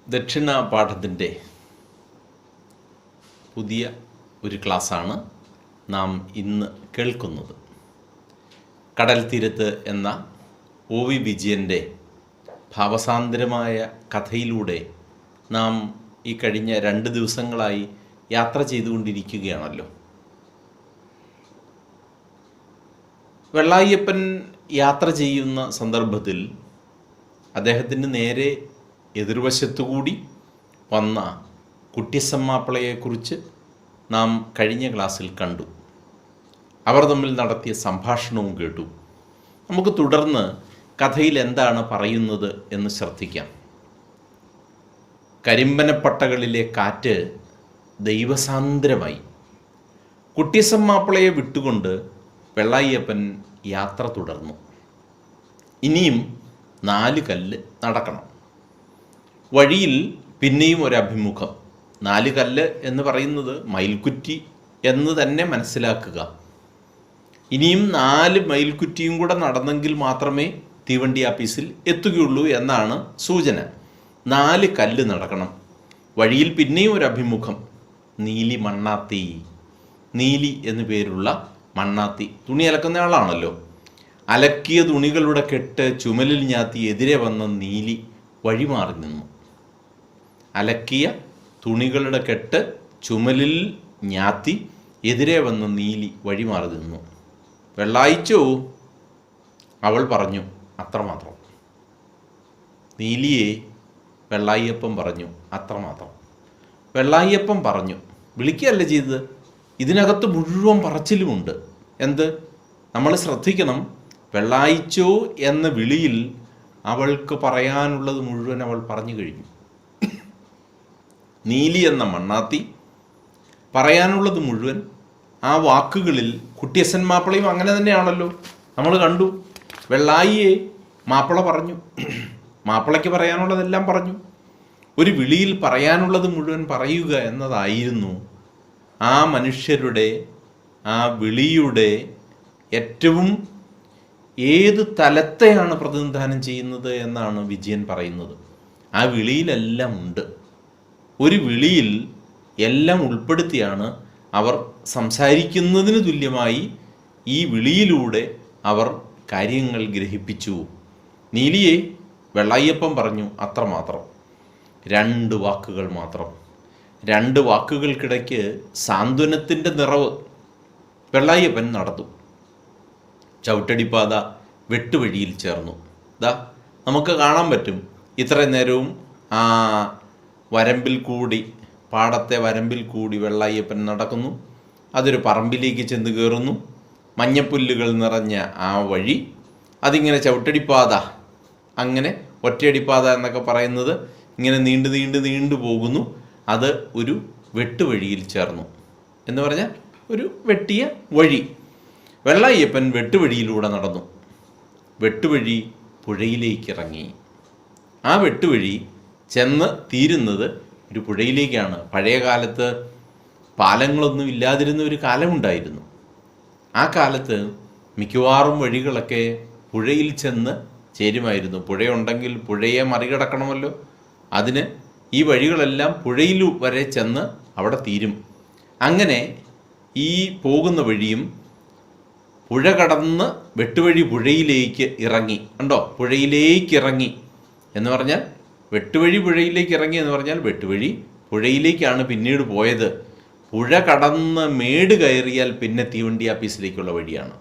ദക്ഷിണ പാഠത്തിൻ്റെ പുതിയ ഒരു ക്ലാസ്സാണ് നാം ഇന്ന് കേൾക്കുന്നത്. കടൽ തീരത്ത് എന്ന OV വിജയൻ്റെ ഭാവസാന്ദ്രമായ കഥയിലൂടെ നാം ഈ കഴിഞ്ഞ 2 ദിവസങ്ങളായി യാത്ര ചെയ്തുകൊണ്ടിരിക്കുകയാണല്ലോ. വെള്ളായപ്പൻ യാത്ര ചെയ്യുന്ന സന്ദർഭത്തിൽ അദ്ദേഹത്തിന് നേരെ എതിർവശത്തുകൂടി വന്ന കുട്ടിയമ്മമാപ്പിളയെക്കുറിച്ച് നാം കഴിഞ്ഞ ക്ലാസ്സിൽ കണ്ടു. അവർ തമ്മിൽ നടത്തിയ സംഭാഷണവും കേട്ടു. നമുക്ക് തുടർന്ന് കഥയിൽ എന്താണ് പറയുന്നത് എന്ന് ശ്രദ്ധിക്കാം. കരിമ്പനപ്പട്ടകളിലെ കാറ്റ് ദൈവസാന്ദ്രമായി. കുട്ടിയമ്മമാപ്പിളയെ വിട്ടുകൊണ്ട് വെള്ളായപ്പൻ യാത്ര തുടർന്നു. ഇനിയും 4 കല്ല് നടക്കണം. വഴിയിൽ പിന്നെയും ഒരഭിമുഖം. 4 കല്ല് എന്ന് പറയുന്നത് മയിൽക്കുറ്റി എന്ന് തന്നെ മനസ്സിലാക്കുക. ഇനിയും 4 മയിൽക്കുറ്റിയും കൂടെ നടന്നെങ്കിൽ മാത്രമേ തീവണ്ടി ആഫീസിൽ എത്തുകയുള്ളൂ എന്നാണ് സൂചന. 4 കല്ല് നടക്കണം. വഴിയിൽ പിന്നെയും ഒരഭിമുഖം. നീലി മണ്ണാത്തി. നീലി എന്നു പേരുള്ള മണ്ണാത്തി തുണി അലക്കുന്ന ആളാണല്ലോ. അലക്കിയ തുണികളുടെ കെട്ട് ചുമലിൽ ഞാത്തി എതിരെ വന്ന നീലി വഴിമാറി നിന്നു. അലക്കിയ തുണികളുടെ കെട്ട് ചുമലിൽ ഞാത്തി എതിരെ വന്ന നീലി വഴിമാറി നിന്നു. വെള്ളായിച്ചോ, അവൾ പറഞ്ഞു. അത്രമാത്രം. നീലിയെ വെള്ളായപ്പൻ പറഞ്ഞു. അത്രമാത്രം. വെള്ളായപ്പൻ പറഞ്ഞു. വിളിക്കുകയല്ല ചെയ്തത്. ഇതിനകത്ത് മുഴുവൻ പറച്ചിലുമുണ്ട്. എന്ത്? നമ്മൾ ശ്രദ്ധിക്കണം. വെള്ളായിച്ചോ എന്ന വിളിയിൽ അവൾക്ക് പറയാനുള്ളത് മുഴുവൻ അവൾ പറഞ്ഞു കഴിഞ്ഞു. നീലി എന്ന മണ്ണാത്തി പറയാനുള്ളത് മുഴുവൻ ആ വാക്കുകളിൽ. കുട്ടിയച്ഛൻ മാപ്പിളയും അങ്ങനെ തന്നെയാണല്ലോ. നമ്മൾ കണ്ടു. വെള്ളായിയെ മാപ്പിള പറഞ്ഞു. മാപ്പിളയ്ക്ക് പറയാനുള്ളതെല്ലാം പറഞ്ഞു. ഒരു വിളിയിൽ പറയാനുള്ളത് മുഴുവൻ പറയുക എന്നതായിരുന്നു ആ മനുഷ്യരുടെ ആ വിളിയുടെ ഏറ്റവും ഏത് തലത്തെയാണ് പ്രതിനിധാനം ചെയ്യുന്നത് എന്നാണ് വിജയൻ പറയുന്നത്. ആ വിളിയിലെല്ലാം ഉണ്ട്. ഒരു വിളിയിൽ എല്ലാം ഉൾപ്പെടുത്തിയാണ് അവർ സംസാരിക്കുന്നതിന് തുല്യമായി ഈ വിളിയിലൂടെ അവർ കാര്യങ്ങൾ ഗ്രഹിപ്പിച്ചു. നീലിയെ വെള്ളായപ്പൻ പറഞ്ഞു. അത്രമാത്രം. 2 വാക്കുകൾ മാത്രം. 2 വാക്കുകൾക്കിടയ്ക്ക് സാന്ത്വനത്തിൻ്റെ നിറവ്. വെള്ളായപ്പൻ നടന്നു. ചവിട്ടടിപ്പാത വെട്ടുവഴിയിൽ ചേർന്നു. നമുക്ക് കാണാൻ പറ്റും. ഇത്രയും നേരവും ആ വരമ്പിൽ കൂടി, പാടത്തെ വരമ്പിൽ കൂടി വെള്ളായപ്പൻ നടക്കുന്നു. അതൊരു പറമ്പിലേക്ക് ചെന്ന് കയറുന്നു. മഞ്ഞപ്പുല്ലുകൾ നിറഞ്ഞ ആ വഴി, അതിങ്ങനെ ചവിട്ടടിപ്പാത, അങ്ങനെ ഒറ്റയടിപ്പാത എന്നൊക്കെ പറയുന്നത് ഇങ്ങനെ നീണ്ടു നീണ്ടു നീണ്ടു പോകുന്നു. അത് ഒരു വെട്ടുവഴിയിൽ ചേർന്നു എന്ന് പറഞ്ഞാൽ ഒരു വെട്ടിയ വഴി. വെള്ളായപ്പൻ വെട്ടുവഴിയിലൂടെ നടന്നു. വെട്ടുവഴി പുഴയിലേക്ക് ഇറങ്ങി. ആ വെട്ടുവഴി ചെന്ന് തീരുന്നത് ഒരു പുഴയിലേക്കാണ്. പഴയ കാലത്ത് പാലങ്ങളൊന്നും ഇല്ലാതിരുന്ന ഒരു കാലമുണ്ടായിരുന്നു. ആ കാലത്ത് മിക്കവാറും വഴികളൊക്കെ പുഴയിൽ ചെന്ന് ചേരുമായിരുന്നു. പുഴയുണ്ടെങ്കിൽ പുഴയെ മറികടക്കണമല്ലോ. അതിന് ഈ വഴികളെല്ലാം പുഴയിൽ വരെ ചെന്ന് അവിടെ തീരും. അങ്ങനെ ഈ പോകുന്ന വഴിയും പുഴ കടന്ന് വെട്ടുവഴി പുഴയിലേക്ക് ഇറങ്ങി. കണ്ടോ? പുഴയിലേക്ക് ഇറങ്ങി എന്ന് പറഞ്ഞാൽ വെട്ടുവഴി പുഴയിലേക്ക് ഇറങ്ങി എന്ന് പറഞ്ഞാൽ വെട്ടുവഴി പുഴയിലേക്കാണ് പിന്നീട് പോയത്. പുഴ കടന്ന് മേട് കയറിയാൽ പിന്നെ തീവണ്ടി ആഫീസിലേക്കുള്ള വഴിയാണ്.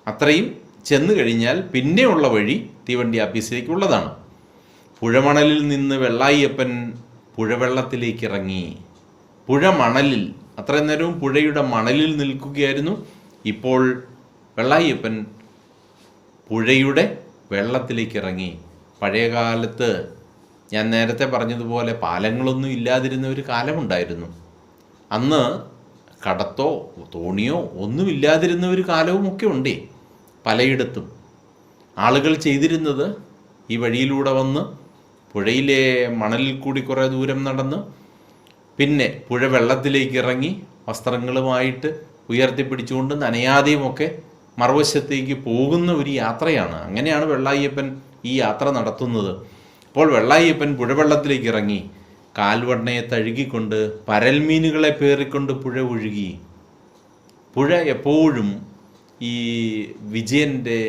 അത്രയും ചെന്ന് കഴിഞ്ഞാൽ പിന്നെയുള്ള വഴി തീവണ്ടി ആഫീസിലേക്കുള്ളതാണ്. പുഴമണലിൽ നിന്ന് വെള്ളായപ്പൻ പുഴവെള്ളത്തിലേക്ക് ഇറങ്ങി. പുഴ മണലിൽ, അത്രയും നേരവും പുഴയുടെ മണലിൽ നിൽക്കുകയായിരുന്നു. ഇപ്പോൾ വെള്ളായപ്പൻ പുഴയുടെ വെള്ളത്തിലേക്ക് ഇറങ്ങി. പഴയ കാലത്ത് ഞാൻ നേരത്തെ പറഞ്ഞതുപോലെ പാലങ്ങളൊന്നും ഇല്ലാതിരുന്ന ഒരു കാലമുണ്ടായിരുന്നു. അന്ന് കടത്തോ തോണിയോ ഒന്നുമില്ലാതിരുന്ന ഒരു കാലവുമൊക്കെ ഉണ്ടേ. പലയിടത്തും ആളുകൾ ചെയ്തിരുന്നത് ഈ വഴിയിലൂടെ വന്ന് പുഴയിലെ മണലിൽ കൂടി കുറേ ദൂരം നടന്ന് പിന്നെ പുഴ വെള്ളത്തിലേക്ക് ഇറങ്ങി വസ്ത്രങ്ങളുമായിട്ട് ഉയർത്തിപ്പിടിച്ചുകൊണ്ട് നനയാതെയുമൊക്കെ മറുവശത്തേക്ക് പോകുന്ന ഒരു യാത്രയാണ്. അങ്ങനെയാണ് വെള്ളായപ്പൻ ഈ യാത്ര നടത്തുന്നത്. അപ്പോൾ വെള്ളായപ്പൻ പുഴവെള്ളത്തിലേക്ക് ഇറങ്ങി കാൽവണ്ണയെ തഴുകിക്കൊണ്ട് പരൽമീനുകളെ പേറിക്കൊണ്ട് പുഴ ഒഴുകി. പുഴ എപ്പോഴും ഈ വിജയൻ്റെ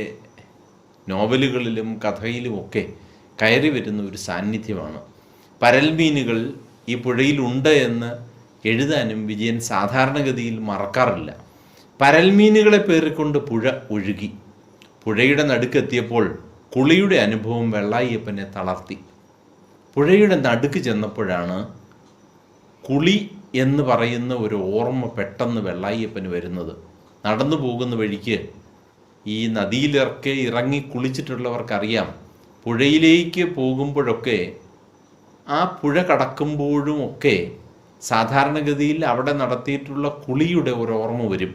നോവലുകളിലും കഥയിലുമൊക്കെ കയറി വരുന്ന ഒരു സാന്നിധ്യമാണ്. പരൽമീനുകൾ ഈ പുഴയിലുണ്ട് എന്ന് എഴുതാനും വിജയൻ സാധാരണഗതിയിൽ മറക്കാറില്ല. പരൽമീനുകളെ പേറിക്കൊണ്ട് പുഴ ഒഴുകി. പുഴയുടെ നടുക്കെത്തിയപ്പോൾ കുളിയുടെ അനുഭവം വെള്ളായപ്പനെ തളർത്തി. പുഴയുടെ നടുക്ക് ചെന്നപ്പോഴാണ് കുളി എന്ന് പറയുന്ന ഒരു ഓർമ്മ പെട്ടെന്ന് വെള്ളായപ്പന് വരുന്നത്. നടന്നു പോകുന്ന വഴിക്ക് ഈ നദിയിലിറക്കെ ഇറങ്ങി കുളിച്ചിട്ടുള്ളവർക്കറിയാം, പുഴയിലേക്ക് പോകുമ്പോഴൊക്കെ ആ പുഴ കടക്കുമ്പോഴും ഒക്കെ സാധാരണഗതിയിൽ അവിടെ നടത്തിയിട്ടുള്ള കുളിയുടെ ഒരു ഓർമ്മ വരും.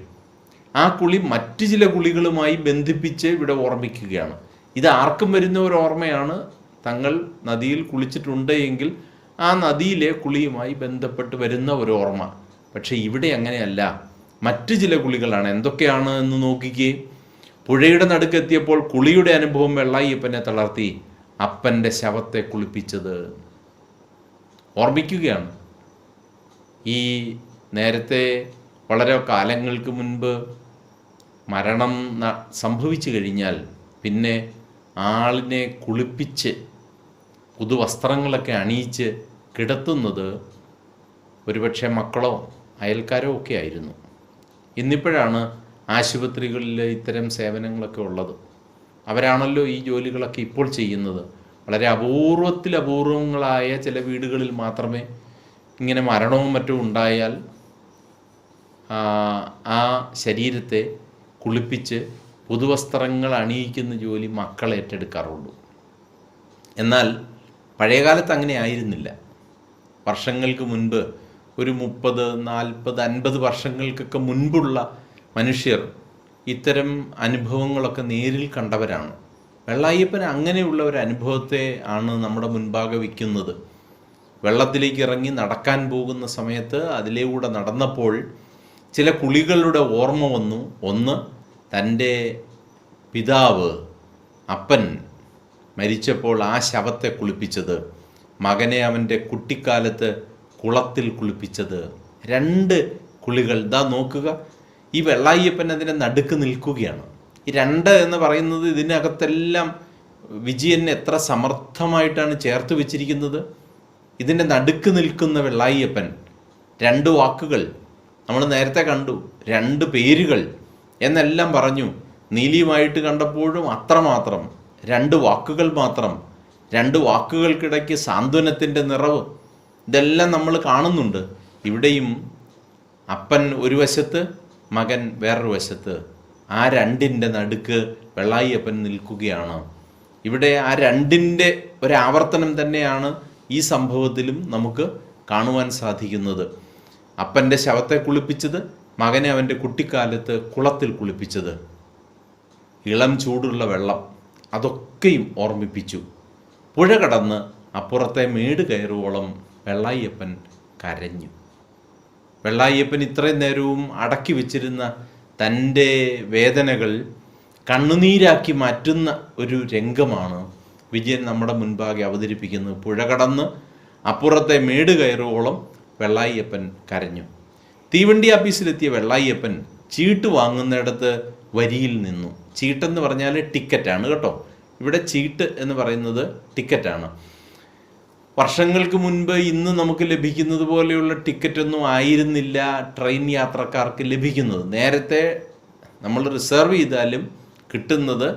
ആ കുളി മറ്റു ചില കുളികളുമായി ബന്ധിപ്പിച്ച് ഇവിടെ ഓർമ്മിക്കുകയാണ്. ഇത് ആർക്കും വരുന്ന ഒരു ഓർമ്മയാണ്. തങ്ങൾ നദിയിൽ കുളിച്ചിട്ടുണ്ട് എങ്കിൽ ആ നദിയിലെ കുളിയുമായി ബന്ധപ്പെട്ട് വരുന്ന ഒരു ഓർമ്മ. പക്ഷേ ഇവിടെ അങ്ങനെയല്ല, മറ്റു ചില കുളികളാണ്. എന്തൊക്കെയാണ് എന്ന് നോക്കിക്കേ. പുഴയുടെ നടുക്കെത്തിയപ്പോൾ കുളിയുടെ അനുഭവം വെള്ളായപ്പനെ തളർത്തി. അപ്പൻ്റെ ശവത്തെ കുളിപ്പിച്ചത് ഓർമ്മിക്കുകയാണ്. ഈ നേരത്തെ വളരെ കാലങ്ങൾക്ക് മുൻപ് മരണം സംഭവിച്ചു കഴിഞ്ഞാൽ പിന്നെ ആളിനെ കുളിപ്പിച്ച് പുതുവസ്ത്രങ്ങളൊക്കെ അണിയിച്ച് കിടത്തുന്നത് ഒരുപക്ഷെ മക്കളോ അയൽക്കാരോ ഒക്കെ ആയിരുന്നു. ഇന്നിപ്പോഴാണ് ആശുപത്രികളിൽ ഇത്തരം സേവനങ്ങളൊക്കെ ഉള്ളത്. അവരാണല്ലോ ഈ ജോലികളൊക്കെ ഇപ്പോൾ ചെയ്യുന്നത്. വളരെ അപൂർവങ്ങളായ ചില വീടുകളിൽ മാത്രമേ ഇങ്ങനെ മരണവും മറ്റും ഉണ്ടായാൽ ആ ശരീരത്തെ കുളിപ്പിച്ച് പുതുവസ്ത്രങ്ങൾ അണിയിക്കുന്ന ജോലി മക്കൾ ഏറ്റെടുക്കാറുള്ളൂ. എന്നാൽ പഴയകാലത്ത് അങ്ങനെ ആയിരുന്നില്ല. വർഷങ്ങൾക്ക് മുൻപ് ഒരു 30, 40, 50 വർഷങ്ങൾക്കൊക്കെ മുൻപുള്ള മനുഷ്യർ ഇത്തരം അനുഭവങ്ങളൊക്കെ നേരിൽ കണ്ടവരാണ്. വെള്ളായപ്പൻ അങ്ങനെയുള്ള ഒരു അനുഭവത്തെ ആണ് നമ്മുടെ മുൻപാകെ വയ്ക്കുന്നത്. വെള്ളത്തിലേക്ക് ഇറങ്ങി നടക്കാൻ പോകുന്ന സമയത്ത് അതിലൂടെ നടന്നപ്പോൾ ചില കുളികളുടെ ഓർമ്മ വന്നു. ഒന്ന്, തൻ്റെ പിതാവ് അപ്പൻ മരിച്ചപ്പോൾ ആ ശവത്തെ കുളിപ്പിച്ചത്, മകനെ അവൻ്റെ കുട്ടിക്കാലത്ത് കുളത്തിൽ കുളിപ്പിച്ചത്. 2 കുളികൾ. ഇതാ നോക്കുക, ഈ വെള്ളായപ്പൻ അതിൻ്റെ നടുക്ക് നിൽക്കുകയാണ്. ഈ 2 എന്ന് പറയുന്നത് ഇതിനകത്തെല്ലാം വിജയൻ എത്ര സമർത്ഥമായിട്ടാണ് ചേർത്ത് വെച്ചിരിക്കുന്നത്. ഇതിൻ്റെ നടുക്ക് നിൽക്കുന്ന വെള്ളായപ്പൻ 2 വാക്കുകൾ നമ്മൾ നേരത്തെ കണ്ടു, 2 പേരുകൾ എന്നെല്ലാം പറഞ്ഞു. നീലിയുമായിട്ട് കണ്ടപ്പോഴും അത്രമാത്രം 2 വാക്കുകൾ മാത്രം. 2 വാക്കുകൾക്കിടയ്ക്ക് സാന്ത്വനത്തിൻ്റെ നിറവ്, ഇതെല്ലാം നമ്മൾ കാണുന്നുണ്ട്. ഇവിടെയും അപ്പൻ ഒരു വശത്ത്, മകൻ വേറൊരു വശത്ത്. ആ 2ൻ്റെ നടുക്ക് വെള്ളായപ്പൻ നിൽക്കുകയാണ്. ഇവിടെ ആ 2ൻ്റെ ഒരാവർത്തനം തന്നെയാണ് ഈ സംഭവത്തിലും നമുക്ക് കാണുവാൻ സാധിക്കുന്നത്. അപ്പൻ്റെ ശവത്തെ കുളിപ്പിച്ചത്, മകനെ അവൻ്റെ കുട്ടിക്കാലത്ത് കുളത്തിൽ കുളിപ്പിച്ചത്. ഇളം ചൂടുള്ള വെള്ളം, അതൊക്കെയും ഓർമ്മിപ്പിച്ചു. പുഴ കടന്ന് അപ്പുറത്തെ മേട് കയറുവോളം വെള്ളായപ്പൻ കരഞ്ഞു. വെള്ളായപ്പൻ ഇത്രയും നേരവും അടക്കി വെച്ചിരുന്ന തൻ്റെ വേദനകൾ കണ്ണുനീരാക്കി മാറ്റുന്ന ഒരു രംഗമാണ് വിജയൻ നമ്മുടെ മുൻപാകെ അവതരിപ്പിക്കുന്നത്. പുഴ കടന്ന് അപ്പുറത്തെ മേട് കയറുവോളം വെള്ളായപ്പൻ കരഞ്ഞു. തീവണ്ടി ആഫീസിലെത്തിയ വെള്ളായപ്പൻ ചീട്ട് വാങ്ങുന്നിടത്ത് വരിയിൽ നിന്നു. ചീട്ടെന്ന് പറഞ്ഞാൽ ടിക്കറ്റാണ് കേട്ടോ. ഇവിടെ ചീട്ട് എന്ന് പറയുന്നത് ടിക്കറ്റാണ്. വർഷങ്ങൾക്ക് മുൻപ് ഇന്ന് നമുക്ക് ലഭിക്കുന്നത് പോലെയുള്ള ടിക്കറ്റൊന്നും ആയിരുന്നില്ല ട്രെയിൻ യാത്രക്കാർക്ക് ലഭിക്കുന്നത്. നേരത്തെ നമ്മൾ റിസർവ് ചെയ്താലും കിട്ടുന്നത്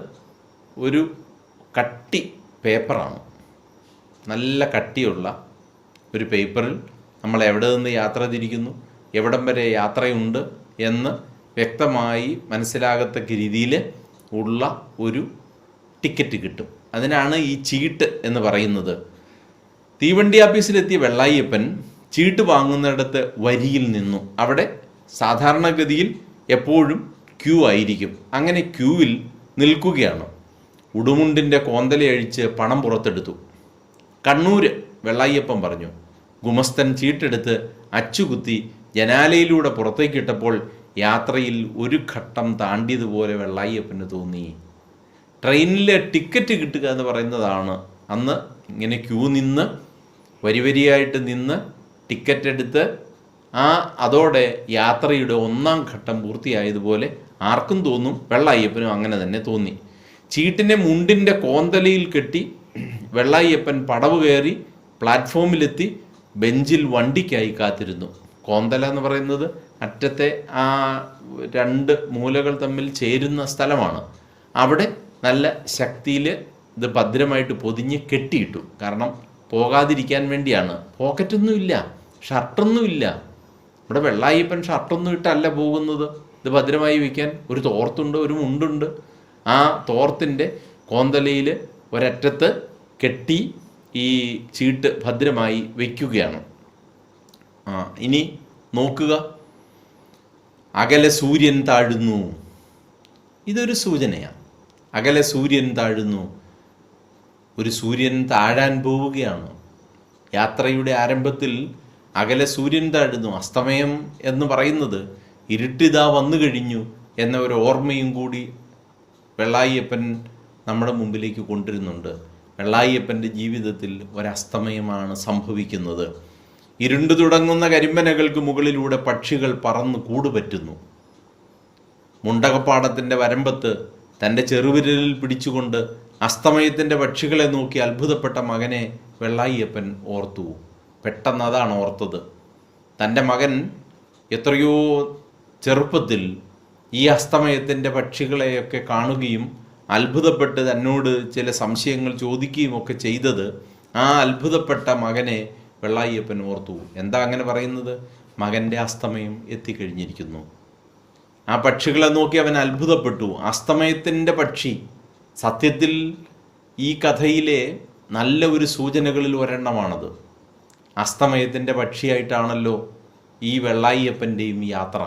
ഒരു കട്ടി പേപ്പറാണ്. നല്ല കട്ടിയുള്ള ഒരു പേപ്പറിൽ നമ്മൾ എവിടെ നിന്ന് യാത്ര തിരിക്കുന്നു, എവിടം വരെ യാത്രയുണ്ട് എന്ന് വ്യക്തമായി മനസ്സിലാകത്തക്ക രീതിയിൽ ഉള്ള ഒരു ടിക്കറ്റ് കിട്ടും. അതിനാണ് ഈ ചീട്ട് എന്ന് പറയുന്നത്. തീവണ്ടി ആഫീസിലെത്തിയ വെള്ളായപ്പൻ ചീട്ട് വാങ്ങുന്നിടത്ത് വരിയിൽ നിന്നു. അവിടെ സാധാരണഗതിയിൽ എപ്പോഴും ക്യൂ ആയിരിക്കും. അങ്ങനെ ക്യൂവിൽ നിൽക്കുകയാണ്. ഉടുമുണ്ടിൻ്റെ കോന്തലയഴിച്ച് പണം പുറത്തെടുത്തു. കണ്ണൂർ വെള്ളായപ്പൻ പറഞ്ഞു. ഗുമസ്തൻ ചീട്ടെടുത്ത് അച്ചുകുത്തി ജനാലയിലൂടെ പുറത്തേക്കിട്ടപ്പോൾ യാത്രയിൽ ഒരു ഘട്ടം താണ്ടിയതുപോലെ വെള്ളായപ്പന് തോന്നി. ട്രെയിനിലെ ടിക്കറ്റ് കിട്ടുക എന്ന് പറയുന്നതാണ് അന്ന് ഇങ്ങനെ ക്യൂ നിന്ന് വരിവരിയായിട്ട് നിന്ന് ടിക്കറ്റ് എടുത്ത് അതോടെ യാത്രയുടെ ഒന്നാം ഘട്ടം പൂർത്തിയായതുപോലെ ആർക്കും തോന്നും, വെള്ളായ്യപ്പനും അങ്ങനെ തന്നെ തോന്നി. ചീട്ടിനെ മുണ്ടിൻ്റെ കോന്തലയിൽ കെട്ടി വെള്ളായ്യപ്പൻ പടവ് കയറി പ്ലാറ്റ്ഫോമിലെത്തി ബെഞ്ചിൽ വണ്ടിക്കായി കാത്തിരുന്നു. കോന്തല എന്ന് പറയുന്നത് അറ്റത്തെ ആ 2 മൂലകൾ തമ്മിൽ ചേരുന്ന സ്ഥലമാണ്. അവിടെ നല്ല ശക്തിയിൽ ഇത് ഭദ്രമായിട്ട് പൊതിഞ്ഞ് കെട്ടിയിട്ടു. കാരണം പോകാതിരിക്കാൻ വേണ്ടിയാണ്. പോക്കറ്റൊന്നുമില്ല, ഷർട്ടൊന്നുമില്ല. ഇവിടെ വെള്ളായ്യപ്പൻ ഷർട്ടൊന്നും ഇട്ടല്ല പോകുന്നത്. ഇത് ഭദ്രമായി വയ്ക്കാൻ ഒരു തോർത്തുണ്ട്, ഒരു മുണ്ടുണ്ട്. ആ തോർത്തിൻ്റെ കോന്തലയിൽ ഒരറ്റത്ത് കെട്ടി ഈ ചീട്ട് ഭദ്രമായി വയ്ക്കുകയാണ്. ഇനി നോക്കുക, അകലെ സൂര്യൻ താഴുന്നു. ഇതൊരു സൂചനയാണ്. അകലെ സൂര്യൻ താഴുന്നു. ഒരു സൂര്യൻ താഴാൻ പോവുകയാണ്. യാത്രയുടെ ആരംഭത്തിൽ അകലെ സൂര്യൻ താഴുന്നു. അസ്തമയം എന്ന് പറയുന്നത് ഇരുട്ടിതാ വന്നു കഴിഞ്ഞു എന്ന ഒരു ഓർമ്മയും കൂടി വെള്ളായ്യപ്പൻ നമ്മുടെ മുമ്പിലേക്ക് കൊണ്ടുവരുന്നുണ്ട്. വെള്ളായ്യപ്പൻ്റെ ജീവിതത്തിൽ ഒരസ്തമയമാണ് സംഭവിക്കുന്നത്. ഇരുണ്ടു തുടങ്ങുന്ന കരിമ്പനകൾക്ക് മുകളിലൂടെ പക്ഷികൾ പറന്ന് കൂടുപറ്റുന്നു. മുണ്ടകപ്പാടത്തിൻ്റെ വരമ്പത്ത് തൻ്റെ ചെറുവിരലിൽ പിടിച്ചുകൊണ്ട് അസ്തമയത്തിൻ്റെ പക്ഷികളെ നോക്കി അത്ഭുതപ്പെട്ട മകനെ വെള്ളായ്യപ്പൻ ഓർത്തു. പെട്ടെന്ന് അതാണ് ഓർത്തത്. തൻ്റെ മകൻ എത്രയോ ചെറുപ്പത്തിൽ ഈ അസ്തമയത്തിൻ്റെ പക്ഷികളെയൊക്കെ കാണുകയും അത്ഭുതപ്പെട്ട് തന്നോട് ചില സംശയങ്ങൾ ചോദിക്കുകയും ഒക്കെ ചെയ്തത് ആ അത്ഭുതപ്പെട്ട മകനെ വെള്ളായ്യപ്പൻ ഓർത്തു. എന്താ അങ്ങനെ പറയുന്നത്? മകൻ്റെ അസ്തമയം എത്തിക്കഴിഞ്ഞിരിക്കുന്നു. ആ പക്ഷികളെ നോക്കി അവൻ അത്ഭുതപ്പെട്ടു. അസ്തമയത്തിൻ്റെ പക്ഷി സത്യത്തിൽ ഈ കഥയിലെ നല്ല ഒരു സൂചനകളിൽ ഒരെണ്ണമാണത്. അസ്തമയത്തിൻ്റെ പക്ഷിയായിട്ടാണല്ലോ ഈ വെള്ളായ്യപ്പൻ്റെയും യാത്ര.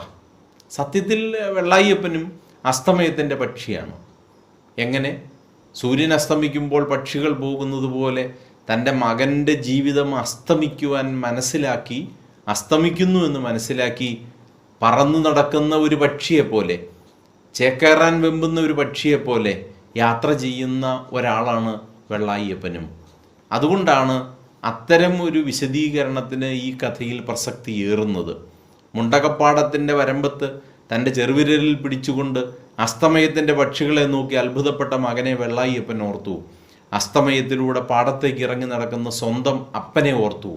സത്യത്തിൽ വെള്ളായ്യപ്പനും അസ്തമയത്തിൻ്റെ പക്ഷിയാണ്. എങ്ങനെ? സൂര്യൻ അസ്തമിക്കുമ്പോൾ പക്ഷികൾ പോകുന്നത് പോലെ തൻ്റെ മകൻ്റെ ജീവിതം അസ്തമിക്കുന്നു എന്ന് മനസ്സിലാക്കി പറന്നു നടക്കുന്ന ഒരു പക്ഷിയെപ്പോലെ, ചേക്കേറാൻ വെമ്പുന്ന ഒരു പക്ഷിയെപ്പോലെ യാത്ര ചെയ്യുന്ന ഒരാളാണ് വെള്ളായ്യപ്പനും. അതുകൊണ്ടാണ് അത്തരം ഒരു വിശദീകരണത്തിന് ഈ കഥയിൽ പ്രസക്തിയേറുന്നത്. മുണ്ടകപ്പാടത്തിൻ്റെ വരമ്പത്ത് തൻ്റെ ചെറുവിരലിൽ പിടിച്ചുകൊണ്ട് അസ്തമയത്തിൻ്റെ പക്ഷികളെ നോക്കി അത്ഭുതപ്പെട്ട മകനെ വെള്ളായ്യപ്പൻ ഓർത്തു. അസ്തമയത്തിലൂടെ പാടത്തേക്ക് ഇറങ്ങി നടക്കുന്ന സ്വന്തം അപ്പനെ ഓർത്തു.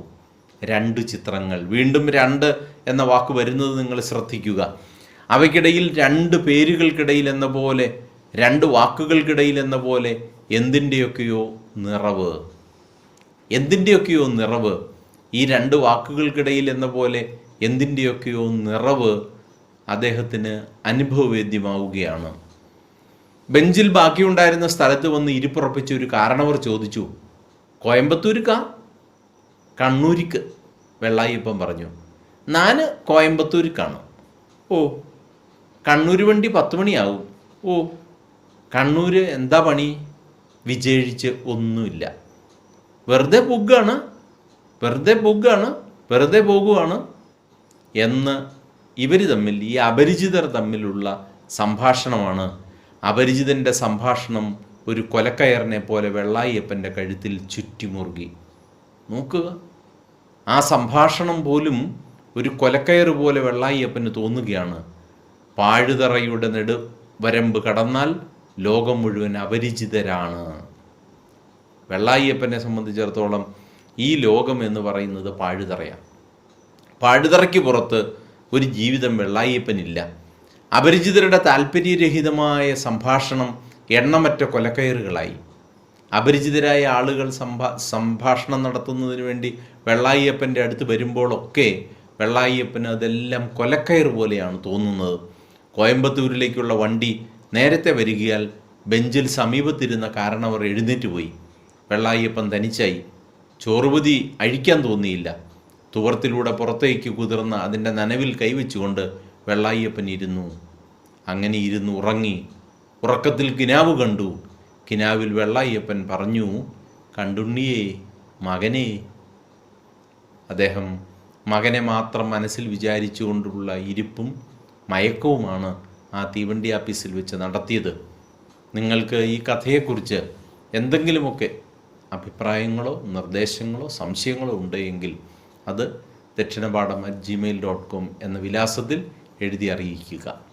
2 ചിത്രങ്ങൾ. വീണ്ടും 2 എന്ന വാക്ക് വരുന്നത് നിങ്ങൾ ശ്രദ്ധിക്കുക. അവയ്ക്കിടയിൽ 2 പേരുകൾക്കിടയിൽ എന്ന പോലെ, 2 വാക്കുകൾക്കിടയിൽ എന്ന പോലെ എന്തിൻ്റെയൊക്കെയോ നിറവ്. ഈ 2 വാക്കുകൾക്കിടയിൽ എന്ന പോലെ എന്തിൻ്റെയൊക്കെയോ നിറവ് അദ്ദേഹത്തിന് അനുഭവവേദ്യമാവുകയാണ്. ബെഞ്ചിൽ ബാക്കിയുണ്ടായിരുന്ന സ്ഥലത്ത് വന്ന് ഇരിപ്പുറപ്പിച്ച ഒരു കാരണവർ ചോദിച്ചു, കോയമ്പത്തൂർക്കാ? കണ്ണൂരിക്ക്. വെള്ളായ്യപ്പൻ പറഞ്ഞു, ഞാൻ കോയമ്പത്തൂർക്കാണ്. ഓ, കണ്ണൂർ വണ്ടി 10 മണിയാവും. ഓ, കണ്ണൂർ എന്താ പണി? വിജയിച്ച് ഒന്നുമില്ല, വെറുതെ പോകുകയാണ് എന്ന് ഇവർ തമ്മിൽ, ഈ അപരിചിതർ തമ്മിലുള്ള സംഭാഷണമാണ്. അപരിചിതൻ്റെ സംഭാഷണം ഒരു കൊലക്കയറിനെ പോലെ വെള്ളായ്യപ്പൻ്റെ കഴുത്തിൽ ചുറ്റിമുറുകി. നോക്കുക, ആ സംഭാഷണം പോലും ഒരു കൊലക്കയറ് പോലെ വെള്ളായ്യപ്പന് തോന്നുകയാണ്. പാഴുതറയുടെ നെടുവരമ്പ് കടന്നാൽ ലോകം മുഴുവൻ അപരിചിതരാണ്. വെള്ളായ്യപ്പനെ സംബന്ധിച്ചിടത്തോളം ഈ ലോകം എന്ന് പറയുന്നത് പാഴുതറയാണ്. പാഴുതറയ്ക്ക് പുറത്ത് ഒരു ജീവിതം വെള്ളായ്യപ്പനില്ല. അപരിചിതരുടെ താല്പര്യരഹിതമായ സംഭാഷണം എണ്ണമറ്റ കൊലക്കയറുകളായി. അപരിചിതരായ ആളുകൾ സംഭാഷണം നടത്തുന്നതിന് വേണ്ടി വെള്ളായ്യപ്പൻ്റെ അടുത്ത് വരുമ്പോഴൊക്കെ വെള്ളായ്യപ്പന് അതെല്ലാം കൊലക്കയർ പോലെയാണ് തോന്നുന്നത്. കോയമ്പത്തൂരിലേക്കുള്ള വണ്ടി നേരത്തെ വരികയാൽ ബെഞ്ചിൽ സമീപത്തിരുന്ന കാരണവർ എഴുന്നേറ്റ് പോയി. വെള്ളായ്യപ്പൻ തനിച്ചായി. ചോറുപതി അഴിക്കാൻ തോന്നിയില്ല. തുവർത്തിലൂടെ പുറത്തേക്ക് കുതിർന്ന അതിൻ്റെ നനവിൽ കൈവച്ചുകൊണ്ട് വെള്ളായ്യപ്പൻ ഇരുന്നു. അങ്ങനെ ഇരുന്ന് ഉറങ്ങി. ഉറക്കത്തിൽ കിനാവ് കണ്ടു. കിനാവിൽ വെള്ളായ്യപ്പൻ പറഞ്ഞു, കണ്ടുണ്ണിയേ, മകനെ. അദ്ദേഹം മകനെ മാത്രം മനസ്സിൽ വിചാരിച്ചുകൊണ്ടുള്ള ഇരിപ്പും മയക്കവുമാണ് ആ തീവണ്ടി ആപ്പീസിൽ വെച്ച് നടത്തിയത്. നിങ്ങൾക്ക് ഈ കഥയെക്കുറിച്ച് എന്തെങ്കിലുമൊക്കെ അഭിപ്രായങ്ങളോ നിർദ്ദേശങ്ങളോ സംശയങ്ങളോ ഉണ്ടെങ്കിൽ അത് ദക്ഷിണപാഠം@gmail.com എന്ന വിലാസത്തിൽ എഴുതി അറിയിക്കുക.